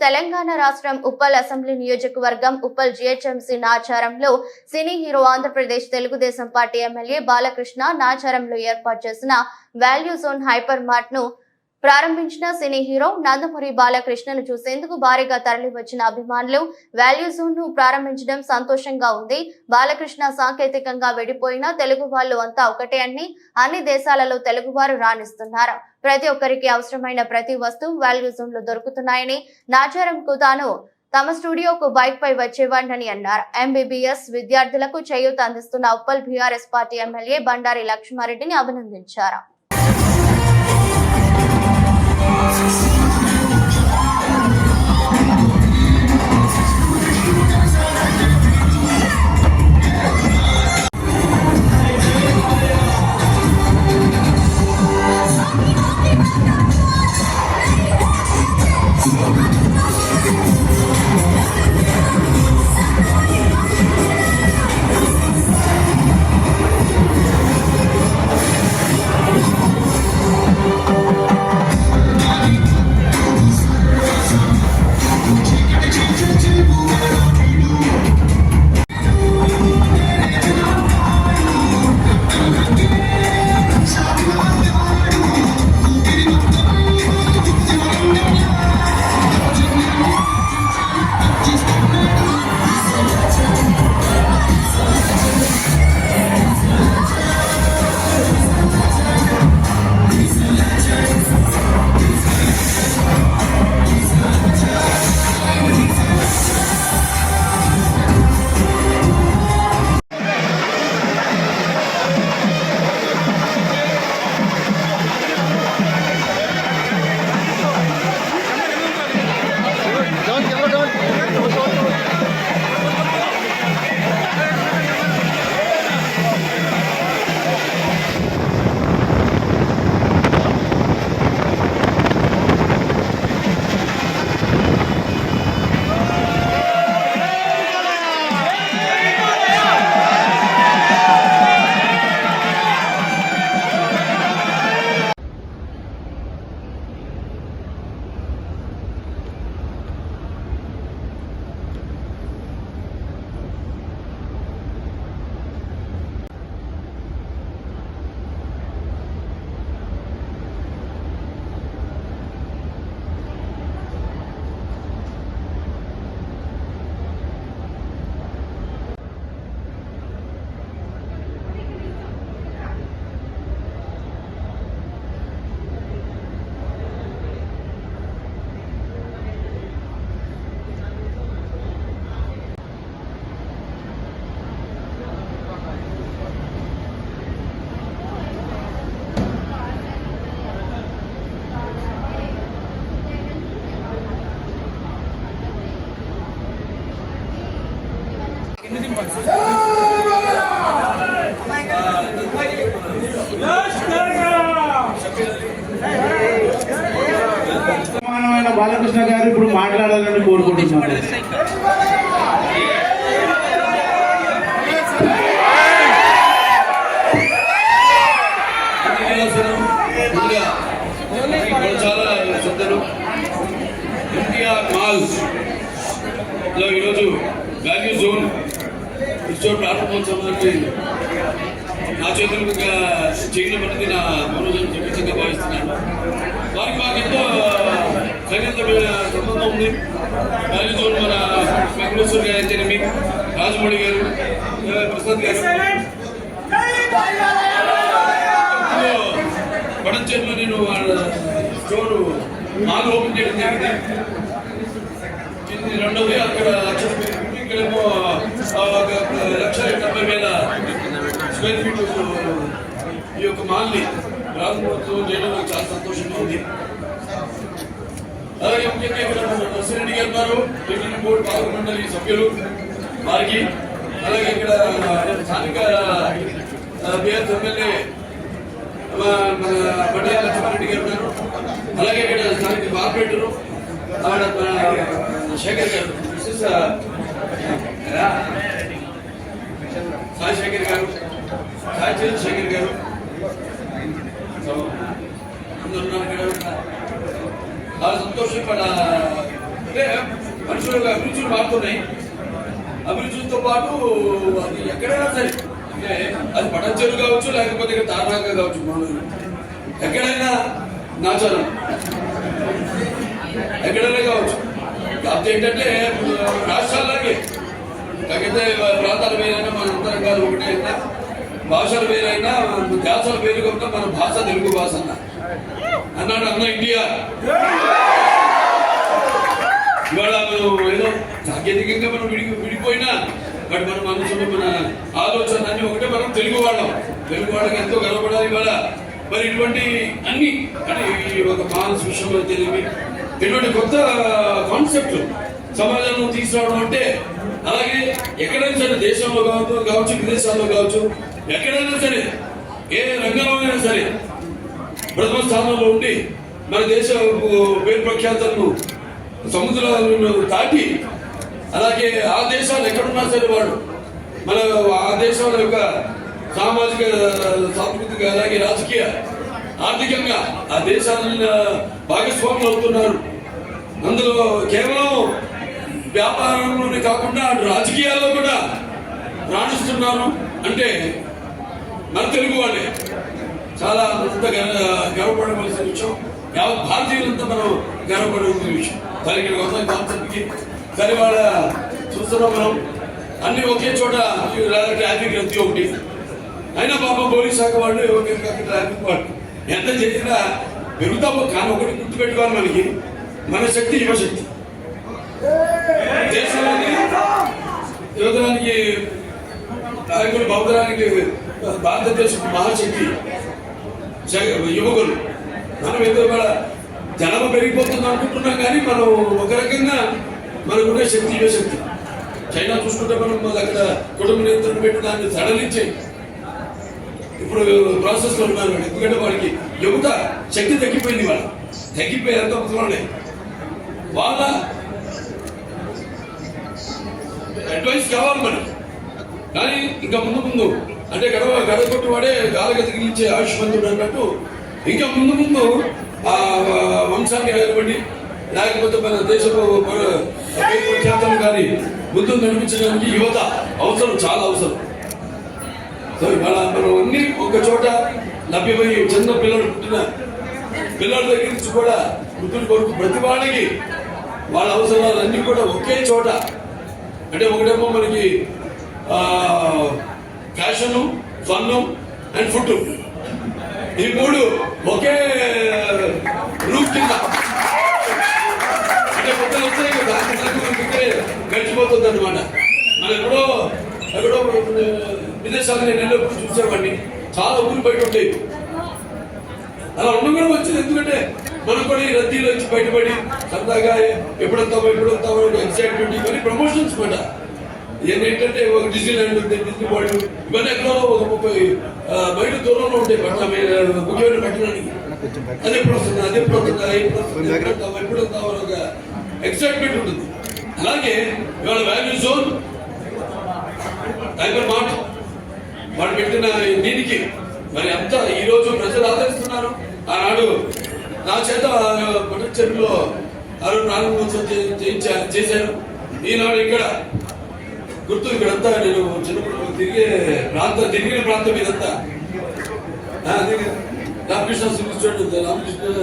తెలంగాణ రాష్ట్రం ఉప్పల్ అసెంబ్లీ నియోజకవర్గం ఉప్పల్ జిహెచ్ఎంసీ నాచారంలో cine hero Andhra Pradesh Telugu Desam party MLA Balakrishna నాచారంలో ఏర్పాటు చేసిన వాల్యూ జోన్ హైపర్ మార్ట్ ను ప్రారంభించిన సినీ హీరో నందమూరి బాలకృష్ణను చూసేందుకు భారీగా తరలివచ్చిన అభిమానులు వాల్యూ జోన్ ను ప్రారంభించడం సంతోషంగా ఉంది. బాలకృష్ణ సాంకేతికంగా విడిపోయిన తెలుగు వాళ్ళు అంతా ఒకటే అని అన్ని దేశాలలో తెలుగువారు రాణిస్తున్నారు. ప్రతి ఒక్కరికి అవసరమైన ప్రతి వస్తువు వాల్యూ జోన్ లో దొరుకుతున్నాయని, నాచారంకు తాను తమ స్టూడియోకు బైక్ పై వచ్చేవాడిని అన్నారు. ఎంబీబీఎస్ విద్యార్థులకు చేయూత అందిస్తున్న Uppal BRS party MLA Bandari లక్ష్మారెడ్డిని అభినందించారు. బాలకృష్ణ గారు ఇప్పుడు మాట్లాడాలని కోరుకుంటున్నాను. చాలా చెప్తారు. ఎన్టీఆర్ మాల్స్ లో ఈరోజు వాల్యూ జోన్ ఇన్స్టిట్యూట్ ప్రారంభోత్సవానికి నా చేతులకు చేయడం అనేది నా మనోజం ఖచ్చితంగా భావిస్తున్నాను. వారికి మాకు ఎంతో సన్నిహితమైన సంబంధం ఉంది. వాల్యూ జోన్ మన వెంకటేశ్వర గారు అయితేనేమి, రాజమౌళి గారు, ప్రసాద్ గారు పడంచేరులో నేను వాళ్ళ స్టోర్ మాల్ ఓపెన్ చేయడం జరిగింది. ఇది రెండోది. అక్కడ ఇక్కడేమో 1,70,000 స్క్వేర్ ఫీట్ ఈ యొక్క మాల్ని ప్రారంభోత్సవం చేయడం నాకు చాలా సంతోషంగా ఉంది. అలాగే ముఖ్యంగా ఇక్కడ నర్సిరెడ్డి గారు ఉన్నారు, టీటీడీ బోర్డు పాలక మండలి సభ్యులు, వారికి అలాగే ఇక్కడ స్థానిక బీఆర్ఎస్ ఎమ్మెల్యే మన బండారి లక్ష్మారెడ్డి గారు ఉన్నారు. అలాగే ఇక్కడ స్థానిక కార్పొరేటరు శేఖర్ గారు, సాయి శేఖర్ గారు, సాయి చంద్రశేఖర్ గారు అందరూ ఉన్నారు ఇక్కడ. చాలా సంతోషం. అంటే మనుషుల అభిరుచులు మారుతున్నాయి. అభిరుచులతో పాటు అది ఎక్కడైనా సరే, అంటే అది పటంచెరు కావచ్చు, లేకపోతే ఇక్కడ తారనాక కావచ్చు, మనం ఎక్కడైనా నాచారం ఎక్కడైనా కావచ్చు. కాకపోతే ఏంటంటే రాష్ట్రాల్లాగే కాకపోతే ప్రాంతాల వేరైనా మన అంతరంగాలు ఒకటే అయినా, భాషలు వేరైనా, దేశాలు వేరుగా ఉన్నా మన భాష తెలుగు భాష అన్నాడు అన్న ఇండియా. ఇవాళ మనం ఏదో సాంకేతికంగా మనం విడిపోయినా బట్ మన మనసులో మన ఆలోచన అన్ని ఒకటే. మనం తెలుగు వాళ్ళకి ఎంతో గర్వపడాలి ఇవాళ. మరి ఇటువంటి అన్ని అంటే ఒక మానస్ విషయంలో తెలివి, ఇటువంటి కొత్త కాన్సెప్ట్ సమాజంలో తీసుకురావడం అంటే, అలాగే ఎక్కడైనా సరే దేశంలో కావచ్చు, విదేశాల్లో కావచ్చు, ఎక్కడైనా సరే ఏ రంగంలో అయినా సరే ప్రథమ స్థానంలో ఉండి మన దేశ పేరు ప్రఖ్యాతలను సముద్రాలను దాటి, అలాగే ఆ దేశాలు ఎక్కడున్నా సరే వాడు మన ఆ దేశాల యొక్క సామాజిక, సాంస్కృతిక, అలాగే రాజకీయ, ఆర్థికంగా ఆ దేశాల భాగస్వాములు అవుతున్నారు. అందులో కేవలం వ్యాపారంలోనే కాకుండా రాజకీయాల్లో కూడా రాణిస్తున్నారు అంటే మన తెలుగు వాళ్ళే. చాలా అంత గర్వపడవలసిన విషయం, యావత్ భారతీయులంతా మనం గర్వపడవలసిన విషయం. సరే ఇక్కడ కొత్త కాన్సెప్ట్కి సరే వాళ్ళ చూస్తున్నాం మనం అన్ని ఒకే చోట ట్రాఫిక్ రద్దీ ఒకటి అయినా పాపం పోలీస్ శాఖ వాళ్ళు ఒకే ట్రాఫిక్ వాళ్ళు ఎంత చేసినా పెరుగుతాము. కానీ ఒకటి గుర్తుపెట్టుకోవాలి, మనకి మన శక్తి యువశక్తి. దేశానికి యువతరానికి నాయకులు బౌద్ధరానికి భారతదేశం మహాశక్తి యువకులు. మనం ఏదో జనాభా పెరిగిపోతుంది అనుకుంటున్నాం, కానీ మనం ఒక రకంగా మనకున్న శక్తి యువశక్తి. చైనా చూసుకుంటే మనం అక్కడ కుటుంబ నియంత్రణ పెట్టి దాన్ని సడలించి ఇప్పుడు ప్రాసెస్ లో ఉన్నారు. ఎందుకంటే వాడికి యువత శక్తి తగ్గిపోయింది, తగ్గిపోయి ఎంత అవసరం. వాళ్ళ అడ్వైస్ కావాలి మనకి. కానీ ఇంకా ముందు అంటే గడగొట్టు వాడే గాలగ తగిలించే ఆయుష్మంతుడు అన్నట్టు ఇంకా ముందు ఆ వంశాన్ని కానివ్వండి, లేకపోతే మన దేశపు ఖ్యాతలు కానీ ముందు నడిపించడానికి యువత అవసరం, చాలా అవసరం. సో ఇవాళ మనం అన్ని ఒక చోట లభ్యమయ్యి చిన్న పిల్లలు పుట్టిన పిల్లల దగ్గర నుంచి కూడా వృద్ధుల కొరకు ప్రతి వాళ్ళకి వాళ్ళ అవసరాలన్నీ కూడా ఒకే చోట. అంటే ఒకటేమో మనకి ఫ్యాషను, ఫన్ను అండ్ ఫుడ్, ఈ మూడు ఒకే రూప్ కింద. అంటే కొత్తలు వస్తాయి ఇక్కడే గడిచిపోతుంది అనమాట. మనం ఎక్కడో విదేశాలు నేను వెళ్ళినప్పుడు చూసేవాడిని, చాలా ఊరు బయట ఉంటాయి. అలా ఉండడం కూడా వచ్చింది, ఎందుకంటే మనం కూడా ఈ రద్దీలో వచ్చి బయటపడి సరదాగా ఎప్పుడొస్తామో ఎక్సైట్మెంట్, ఇవన్నీ ప్రమోషన్స్ మాట. ఏంటంటే ఒక డిస్నీల్యాండ్ ఉంది, డిస్నీ వరల్డ్, ఇవన్నీ ఎక్కడో ఒక 30 బయట దూరంలో ఉంటాయి ముఖ్యమైన పట్టణానికి. అది ఎప్పుడు వస్తుంది, ఎప్పుడు వస్తామో ఒక ఎక్సైట్మెంట్ ఉంటుంది. అలాగే ఇవాళ వాల్యూ జోన్, హైపర్ మార్ట్ వాడు పెట్టిన దీనికి మరి అంతా ఈ రోజు ప్రజలు ఆదరిస్తున్నారు. ఆనాడు నా చేత పట్టచెరువులో ప్రారంభోత్సవం చేశారు. ఈనాడు ఇక్కడ గుర్తు, ఇక్కడంతా నేను చిన్నప్పుడు తిరిగిన ప్రాంతం ఇదంతా రామకృష్ణ రామకృష్ణ